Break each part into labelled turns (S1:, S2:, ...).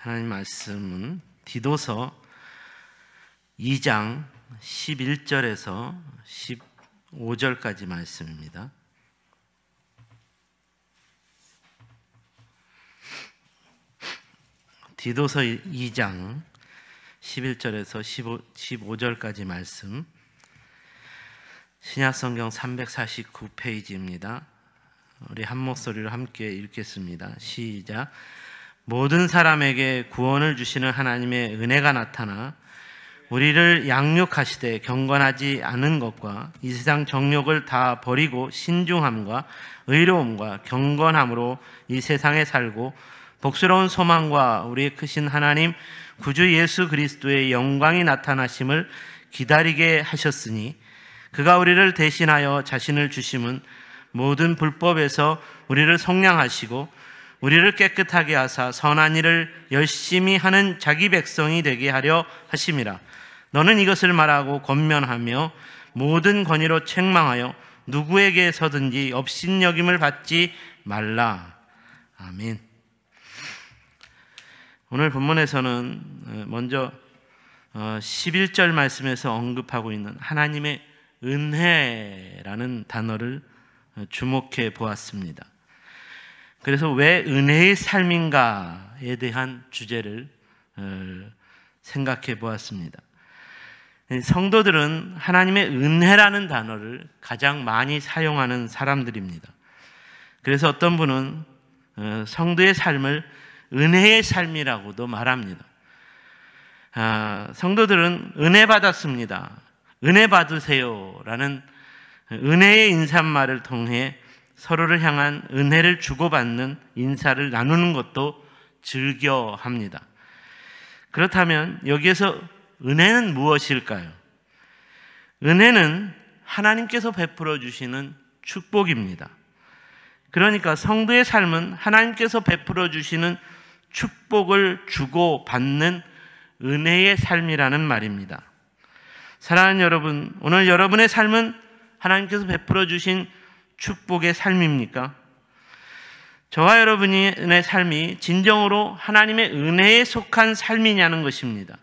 S1: 하나님 말씀은 디도서 2장 11절에서 15절까지 말씀입니다. 디도서 2장 11절에서 15절까지 말씀, 신약성경 349페이지입니다. 우리 한 목소리로 함께 읽겠습니다. 시작. 모든 사람에게 구원을 주시는 하나님의 은혜가 나타나 우리를 양육하시되 경건하지 않은 것과 이 세상 정욕을 다 버리고 신중함과 의로움과 경건함으로 이 세상에 살고 복스러운 소망과 우리의 크신 하나님 구주 예수 그리스도의 영광이 나타나심을 기다리게 하셨으니 그가 우리를 대신하여 자신을 주심은 모든 불법에서 우리를 속량하시고 우리를 깨끗하게 하사 선한 일을 열심히 하는 자기 백성이 되게 하려 하심이라. 너는 이것을 말하고 권면하며 모든 권위로 책망하여 누구에게서든지 업신여김을 받지 말라. 아멘. 오늘 본문에서는 먼저 11절 말씀에서 언급하고 있는 하나님의 은혜라는 단어를 주목해 보았습니다. 그래서 왜 은혜의 삶인가에 대한 주제를 생각해 보았습니다. 성도들은 하나님의 은혜라는 단어를 가장 많이 사용하는 사람들입니다. 그래서 어떤 분은 성도의 삶을 은혜의 삶이라고도 말합니다. 성도들은 은혜 받았습니다, 은혜 받으세요 라는 은혜의 인사말을 통해 서로를 향한 은혜를 주고받는 인사를 나누는 것도 즐겨합니다. 그렇다면 여기에서 은혜는 무엇일까요? 은혜는 하나님께서 베풀어 주시는 축복입니다. 그러니까 성도의 삶은 하나님께서 베풀어 주시는 축복을 주고받는 은혜의 삶이라는 말입니다. 사랑하는 여러분, 오늘 여러분의 삶은 하나님께서 베풀어 주신 축복의 삶입니까? 저와 여러분의 삶이 진정으로 하나님의 은혜에 속한 삶이냐는 것입니다.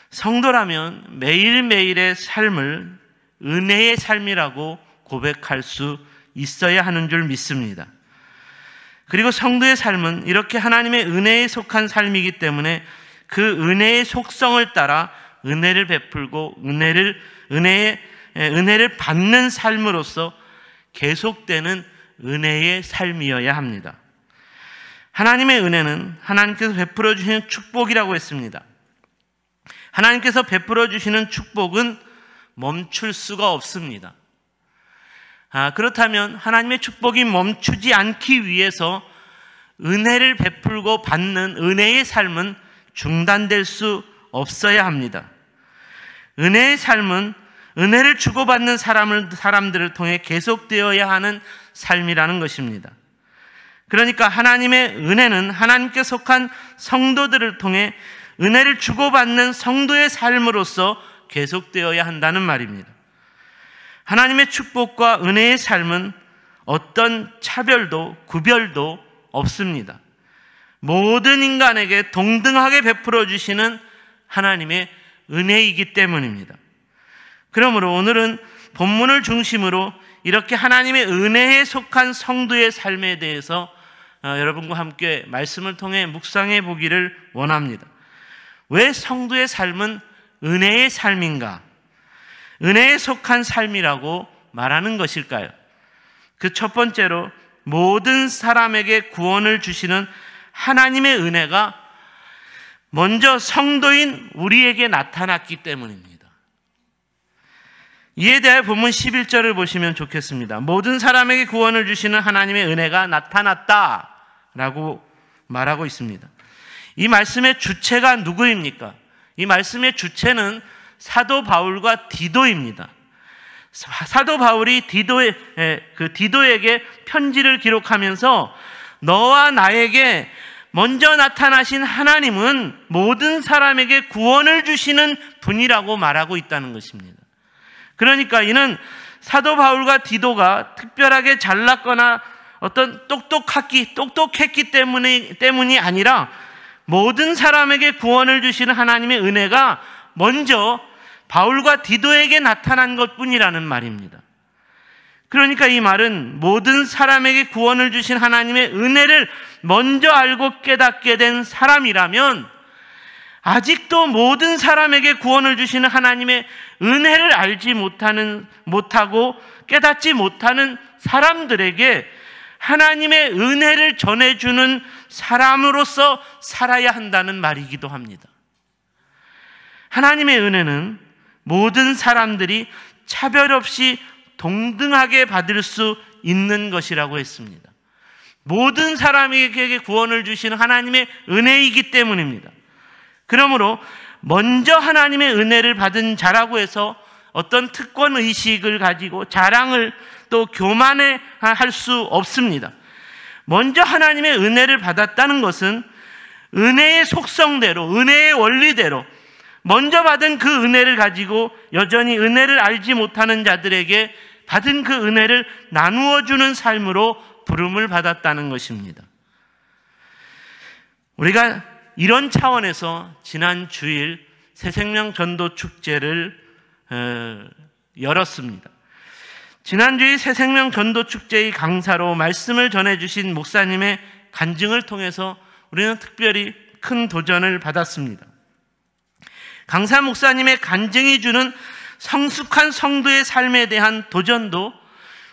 S1: 성도라면 매일매일의 삶을 은혜의 삶이라고 고백할 수 있어야 하는 줄 믿습니다. 그리고 성도의 삶은 이렇게 하나님의 은혜에 속한 삶이기 때문에 그 은혜의 속성을 따라 은혜를 베풀고 은혜를 받는 삶으로서 계속되는 은혜의 삶이어야 합니다. 하나님의 은혜는 하나님께서 베풀어 주시는 축복이라고 했습니다. 하나님께서 베풀어 주시는 축복은 멈출 수가 없습니다. 그렇다면 하나님의 축복이 멈추지 않기 위해서 은혜를 베풀고 받는 은혜의 삶은 중단될 수 없어야 합니다. 은혜의 삶은 은혜를 주고받는 사람들을 통해 계속되어야 하는 삶이라는 것입니다. 그러니까 하나님의 은혜는 하나님께 속한 성도들을 통해 은혜를 주고받는 성도의 삶으로서 계속되어야 한다는 말입니다. 하나님의 축복과 은혜의 삶은 어떤 차별도 구별도 없습니다. 모든 인간에게 동등하게 베풀어 주시는 하나님의 은혜이기 때문입니다. 그러므로 오늘은 본문을 중심으로 이렇게 하나님의 은혜에 속한 성도의 삶에 대해서 여러분과 함께 말씀을 통해 묵상해 보기를 원합니다. 왜 성도의 삶은 은혜의 삶인가? 은혜에 속한 삶이라고 말하는 것일까요? 그 첫 번째로 모든 사람에게 구원을 주시는 하나님의 은혜가 먼저 성도인 우리에게 나타났기 때문입니다. 이에 대해 본문 11절을 보시면 좋겠습니다. 모든 사람에게 구원을 주시는 하나님의 은혜가 나타났다라고 말하고 있습니다. 이 말씀의 주체가 누구입니까? 이 말씀의 주체는 사도 바울과 디도입니다. 사도 바울이 디도에게 편지를 기록하면서 너와 나에게 먼저 나타나신 하나님은 모든 사람에게 구원을 주시는 분이라고 말하고 있다는 것입니다. 그러니까 이는 사도 바울과 디도가 특별하게 잘났거나 어떤 똑똑했기 때문이 아니라 모든 사람에게 구원을 주시는 하나님의 은혜가 먼저 바울과 디도에게 나타난 것뿐이라는 말입니다. 그러니까 이 말은 모든 사람에게 구원을 주신 하나님의 은혜를 먼저 알고 깨닫게 된 사람이라면 아직도 모든 사람에게 구원을 주시는 하나님의 은혜를 알지 못하고 깨닫지 못하는 사람들에게 하나님의 은혜를 전해주는 사람으로서 살아야 한다는 말이기도 합니다. 하나님의 은혜는 모든 사람들이 차별 없이 동등하게 받을 수 있는 것이라고 했습니다. 모든 사람에게 구원을 주시는 하나님의 은혜이기 때문입니다. 그러므로 먼저 하나님의 은혜를 받은 자라고 해서 어떤 특권의식을 가지고 자랑을 또 교만해 할 수 없습니다. 먼저 하나님의 은혜를 받았다는 것은 은혜의 속성대로, 은혜의 원리대로 먼저 받은 그 은혜를 가지고 여전히 은혜를 알지 못하는 자들에게 받은 그 은혜를 나누어 주는 삶으로 부름을 받았다는 것입니다. 우리가 이런 차원에서 지난 주일 새생명 전도 축제를 열었습니다. 지난주일 새생명 전도 축제의 강사로 말씀을 전해주신 목사님의 간증을 통해서 우리는 특별히 큰 도전을 받았습니다. 강사 목사님의 간증이 주는 성숙한 성도의 삶에 대한 도전도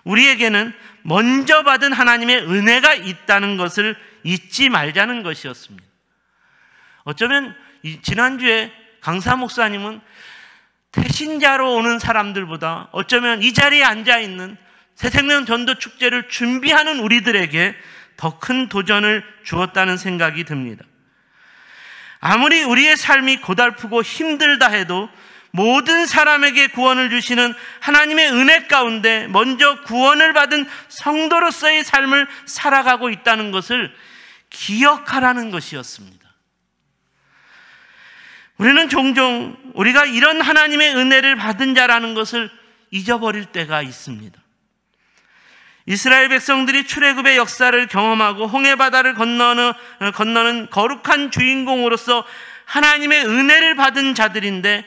S1: 우리에게는 먼저 받은 하나님의 은혜가 있다는 것을 잊지 말자는 것이었습니다. 어쩌면 지난주에 강사 목사님은 태신자로 오는 사람들보다 어쩌면 이 자리에 앉아있는 새생명 전도 축제를 준비하는 우리들에게 더 큰 도전을 주었다는 생각이 듭니다. 아무리 우리의 삶이 고달프고 힘들다 해도 모든 사람에게 구원을 주시는 하나님의 은혜 가운데 먼저 구원을 받은 성도로서의 삶을 살아가고 있다는 것을 기억하라는 것이었습니다. 우리는 종종 우리가 이런 하나님의 은혜를 받은 자라는 것을 잊어버릴 때가 있습니다. 이스라엘 백성들이 출애굽의 역사를 경험하고 홍해바다를 건너는 거룩한 주인공으로서 하나님의 은혜를 받은 자들인데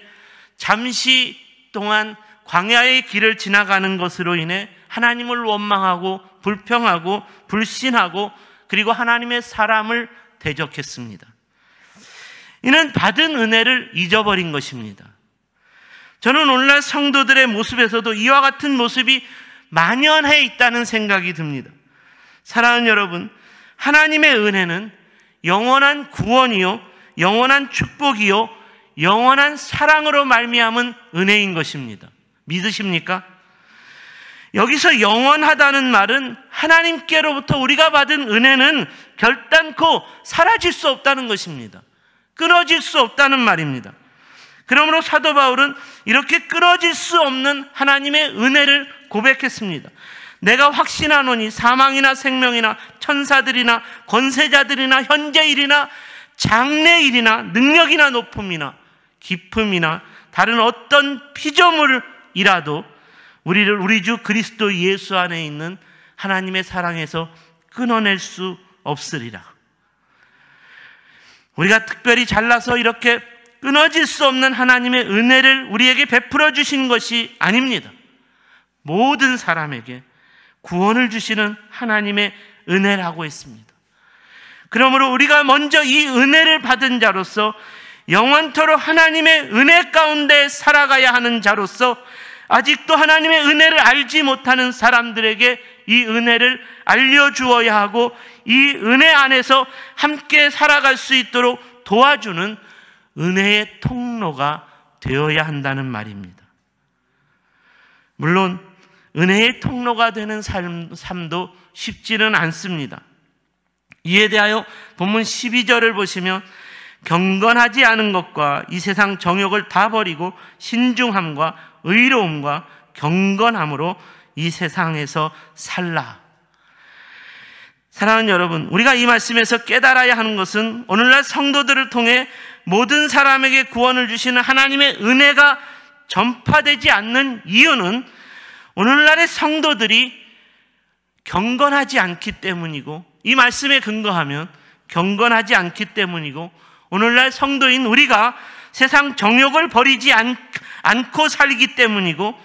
S1: 잠시 동안 광야의 길을 지나가는 것으로 인해 하나님을 원망하고 불평하고 불신하고 그리고 하나님의 사람을 대적했습니다. 이는 받은 은혜를 잊어버린 것입니다. 저는 오늘날 성도들의 모습에서도 이와 같은 모습이 만연해 있다는 생각이 듭니다. 사랑하는 여러분, 하나님의 은혜는 영원한 구원이요, 영원한 축복이요, 영원한 사랑으로 말미암은 은혜인 것입니다. 믿으십니까? 여기서 영원하다는 말은 하나님께로부터 우리가 받은 은혜는 결단코 사라질 수 없다는 것입니다. 끊어질 수 없다는 말입니다. 그러므로 사도 바울은 이렇게 끊어질 수 없는 하나님의 은혜를 고백했습니다. 내가 확신하노니 사망이나 생명이나 천사들이나 권세자들이나 현재일이나 장래일이나 능력이나 높음이나 깊음이나 다른 어떤 피조물이라도 우리를 우리 주 그리스도 예수 안에 있는 하나님의 사랑에서 끊어낼 수 없으리라. 우리가 특별히 잘나서 이렇게 끊어질 수 없는 하나님의 은혜를 우리에게 베풀어 주신 것이 아닙니다. 모든 사람에게 구원을 주시는 하나님의 은혜라고 했습니다. 그러므로 우리가 먼저 이 은혜를 받은 자로서 영원토록 하나님의 은혜 가운데 살아가야 하는 자로서 아직도 하나님의 은혜를 알지 못하는 사람들에게 이 은혜를 알려주어야 하고 이 은혜 안에서 함께 살아갈 수 있도록 도와주는 은혜의 통로가 되어야 한다는 말입니다. 물론 은혜의 통로가 되는 삶도 쉽지는 않습니다. 이에 대하여 본문 12절을 보시면 경건하지 않은 것과 이 세상 정욕을 다 버리고 신중함과 의로움과 경건함으로 이 세상에서 살라. 사랑하는 여러분, 우리가 이 말씀에서 깨달아야 하는 것은 오늘날 성도들을 통해 모든 사람에게 구원을 주시는 하나님의 은혜가 전파되지 않는 이유는 오늘날의 성도들이 경건하지 않기 때문이고 이 말씀에 근거하면 경건하지 않기 때문이고, 오늘날 성도인 우리가 세상 정욕을 버리지 않고 살기 때문이고,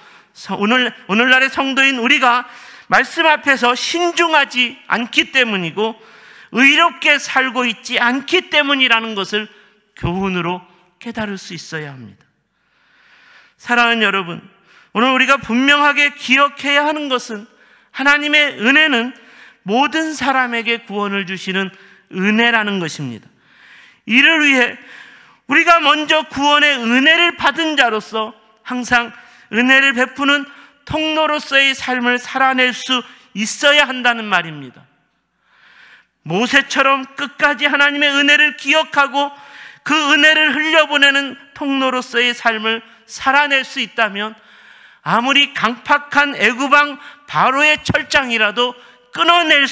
S1: 오늘날의 성도인 우리가 말씀 앞에서 신중하지 않기 때문이고, 의롭게 살고 있지 않기 때문이라는 것을 교훈으로 깨달을 수 있어야 합니다. 사랑하는 여러분, 오늘 우리가 분명하게 기억해야 하는 것은 하나님의 은혜는 모든 사람에게 구원을 주시는 은혜라는 것입니다. 이를 위해 우리가 먼저 구원의 은혜를 받은 자로서 항상 은혜를 베푸는 통로로서의 삶을 살아낼 수 있어야 한다는 말입니다. 모세처럼 끝까지 하나님의 은혜를 기억하고 그 은혜를 흘려보내는 통로로서의 삶을 살아낼 수 있다면 아무리 강팍한 애굽왕 바로의 철장이라도 끊어낼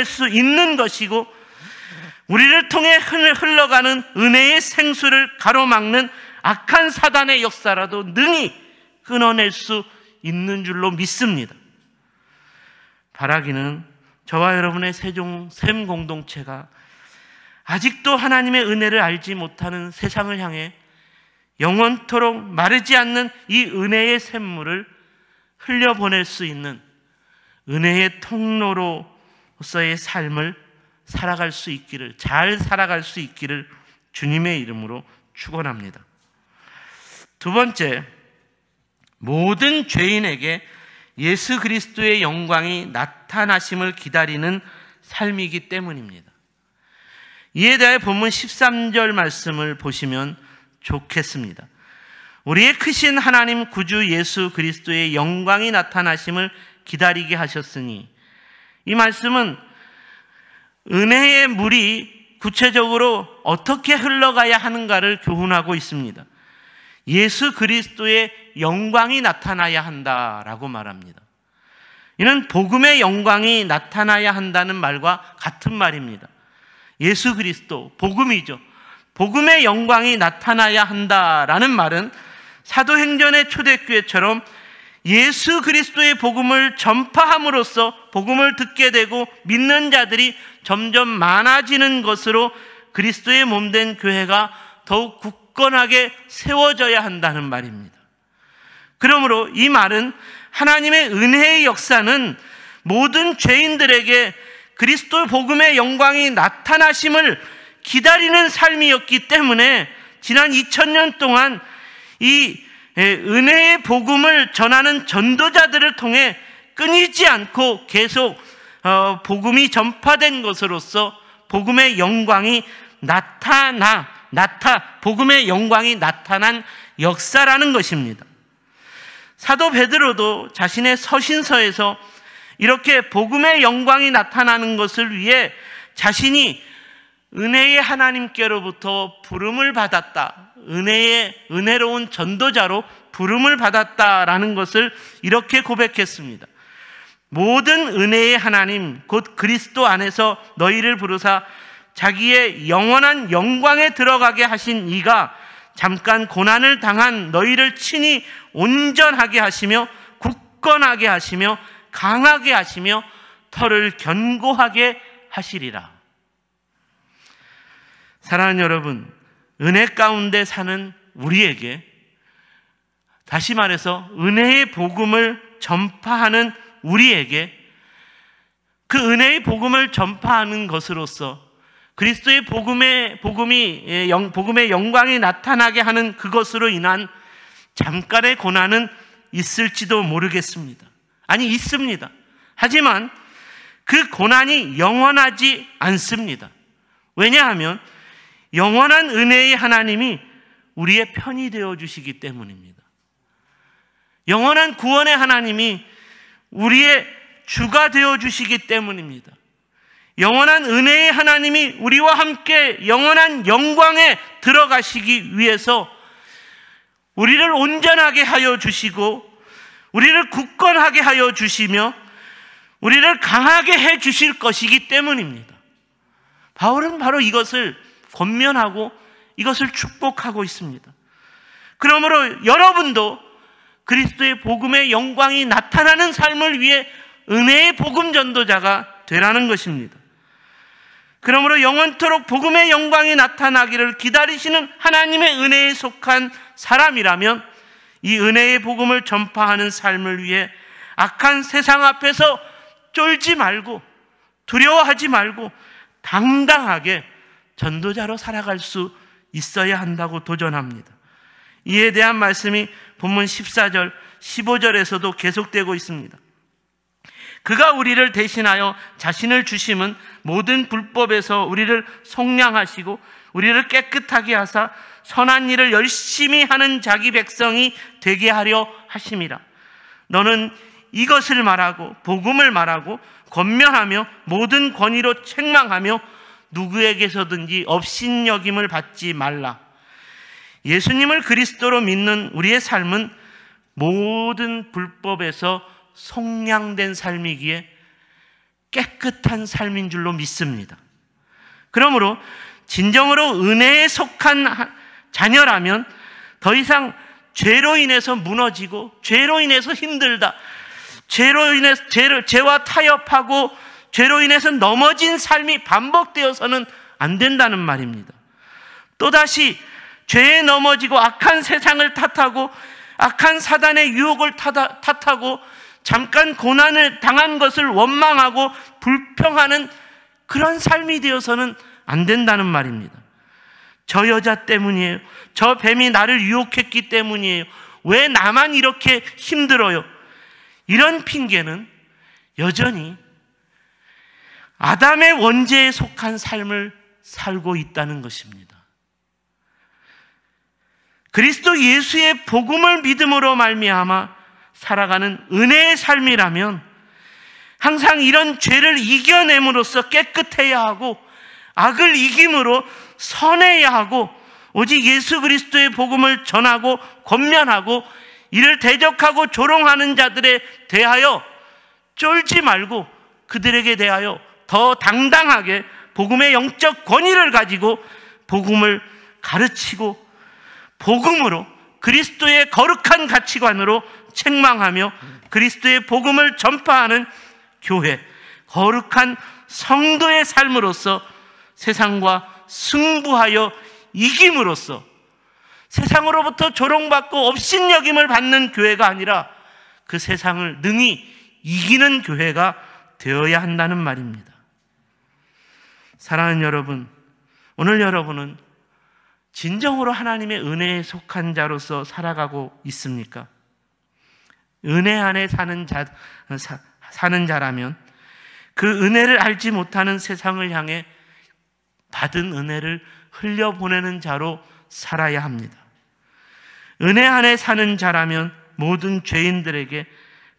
S1: 수 있는 것이고, 우리를 통해 흘러가는 은혜의 생수를 가로막는 악한 사단의 역사라도 능히 끊어낼 수 있는 줄로 믿습니다. 바라기는 저와 여러분의 샘 공동체가 아직도 하나님의 은혜를 알지 못하는 세상을 향해 영원토록 마르지 않는 이 은혜의 샘물을 흘려보낼 수 있는 은혜의 통로로서의 삶을 살아갈 수 있기를, 잘 살아갈 수 있기를 주님의 이름으로 축원합니다. 두 번째, 모든 죄인에게 예수 그리스도의 영광이 나타나심을 기다리는 삶이기 때문입니다. 이에 대해 본문 13절 말씀을 보시면 좋겠습니다. 우리의 크신 하나님 구주 예수 그리스도의 영광이 나타나심을 기다리게 하셨으니, 이 말씀은 은혜의 물이 구체적으로 어떻게 흘러가야 하는가를 교훈하고 있습니다. 예수 그리스도의 영광이 나타나야 한다라고 말합니다. 이는 복음의 영광이 나타나야 한다는 말과 같은 말입니다. 예수 그리스도, 복음이죠. 복음의 영광이 나타나야 한다라는 말은 사도행전의 초대교회처럼 예수 그리스도의 복음을 전파함으로써 복음을 듣게 되고 믿는 자들이 점점 많아지는 것으로 그리스도의 몸된 교회가 더욱 굳건하게 세워져야 한다는 말입니다. 그러므로 이 말은 하나님의 은혜의 역사는 모든 죄인들에게 그리스도 복음의 영광이 나타나심을 기다리는 삶이었기 때문에 지난 2000년 동안 이 은혜의 복음을 전하는 전도자들을 통해 끊이지 않고 계속 복음이 전파된 것으로서 복음의 영광이 복음의 영광이 나타난 역사라는 것입니다. 사도 베드로도 자신의 서신서에서 이렇게 복음의 영광이 나타나는 것을 위해 자신이 은혜의 하나님께로부터 부름을 받았다, 은혜로운 전도자로 부름을 받았다라는 것을 이렇게 고백했습니다. 모든 은혜의 하나님 곧 그리스도 안에서 너희를 부르사 자기의 영원한 영광에 들어가게 하신 이가 잠깐 고난을 당한 너희를 친히 온전하게 하시며 굳건하게 하시며 강하게 하시며 터를 견고하게 하시리라. 사랑하는 여러분, 은혜 가운데 사는 우리에게, 다시 말해서 은혜의 복음을 전파하는 우리에게 그 은혜의 복음을 전파하는 것으로서 그리스도의 복음의 영광이 나타나게 하는 그것으로 인한 잠깐의 고난은 있을지도 모르겠습니다. 아니, 있습니다. 하지만 그 고난이 영원하지 않습니다. 왜냐하면 영원한 은혜의 하나님이 우리의 편이 되어주시기 때문입니다. 영원한 구원의 하나님이 우리의 주가 되어주시기 때문입니다. 영원한 은혜의 하나님이 우리와 함께 영원한 영광에 들어가시기 위해서 우리를 온전하게 하여 주시고 우리를 굳건하게 하여 주시며 우리를 강하게 해 주실 것이기 때문입니다. 바울은 바로 이것을 권면하고 이것을 축복하고 있습니다. 그러므로 여러분도 그리스도의 복음의 영광이 나타나는 삶을 위해 은혜의 복음 전도자가 되라는 것입니다. 그러므로 영원토록 복음의 영광이 나타나기를 기다리시는 하나님의 은혜에 속한 사람이라면 이 은혜의 복음을 전파하는 삶을 위해 악한 세상 앞에서 쫄지 말고 두려워하지 말고 당당하게 전도자로 살아갈 수 있어야 한다고 도전합니다. 이에 대한 말씀이 본문 14절, 15절에서도 계속되고 있습니다. 그가 우리를 대신하여 자신을 주심은 모든 불법에서 우리를 속량하시고 우리를 깨끗하게 하사 선한 일을 열심히 하는 자기 백성이 되게 하려 하심이라. 너는 이것을 말하고 복음을 말하고 권면하며 모든 권위로 책망하며 누구에게서든지 업신여김을 받지 말라. 예수님을 그리스도로 믿는 우리의 삶은 모든 불법에서 속량된 삶이기에 깨끗한 삶인 줄로 믿습니다. 그러므로 진정으로 은혜에 속한 자녀라면 더 이상 죄로 인해서 무너지고 죄로 인해서 힘들다, 죄와 타협하고 죄로 인해서 넘어진 삶이 반복되어서는 안 된다는 말입니다. 또다시 죄에 넘어지고 악한 세상을 탓하고 악한 사단의 유혹을 탓하고 잠깐 고난을 당한 것을 원망하고 불평하는 그런 삶이 되어서는 안 된다는 말입니다. 저 여자 때문이에요. 저 뱀이 나를 유혹했기 때문이에요. 왜 나만 이렇게 힘들어요? 이런 핑계는 여전히 아담의 원죄에 속한 삶을 살고 있다는 것입니다. 그리스도 예수의 복음을 믿음으로 말미암아 살아가는 은혜의 삶이라면 항상 이런 죄를 이겨냄으로써 깨끗해야 하고 악을 이김으로 선해야 하고 오직 예수 그리스도의 복음을 전하고 권면하고 이를 대적하고 조롱하는 자들에 대하여 쫄지 말고 그들에게 대하여 더 당당하게 복음의 영적 권위를 가지고 복음을 가르치고 복음으로 그리스도의 거룩한 가치관으로 책망하며 그리스도의 복음을 전파하는 교회, 거룩한 성도의 삶으로서 세상과 승부하여 이김으로써 세상으로부터 조롱받고 업신여김을 받는 교회가 아니라 그 세상을 능히 이기는 교회가 되어야 한다는 말입니다. 사랑하는 여러분, 오늘 여러분은 진정으로 하나님의 은혜에 속한 자로서 살아가고 있습니까? 은혜 안에 사는 자라면 그 은혜를 알지 못하는 세상을 향해 받은 은혜를 흘려보내는 자로 살아야 합니다. 은혜 안에 사는 자라면 모든 죄인들에게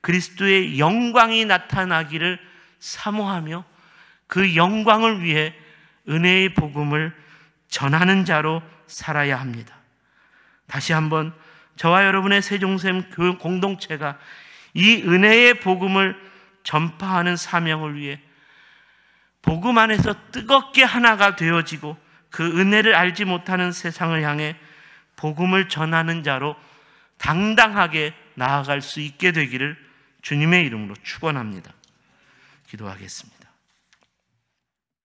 S1: 그리스도의 영광이 나타나기를 사모하며 그 영광을 위해 은혜의 복음을 전하는 자로 살아야 합니다. 다시 한번 저와 여러분의 세종샘 교육 공동체가 이 은혜의 복음을 전파하는 사명을 위해 복음 안에서 뜨겁게 하나가 되어지고 그 은혜를 알지 못하는 세상을 향해 복음을 전하는 자로 당당하게 나아갈 수 있게 되기를 주님의 이름으로 축원합니다. 기도하겠습니다.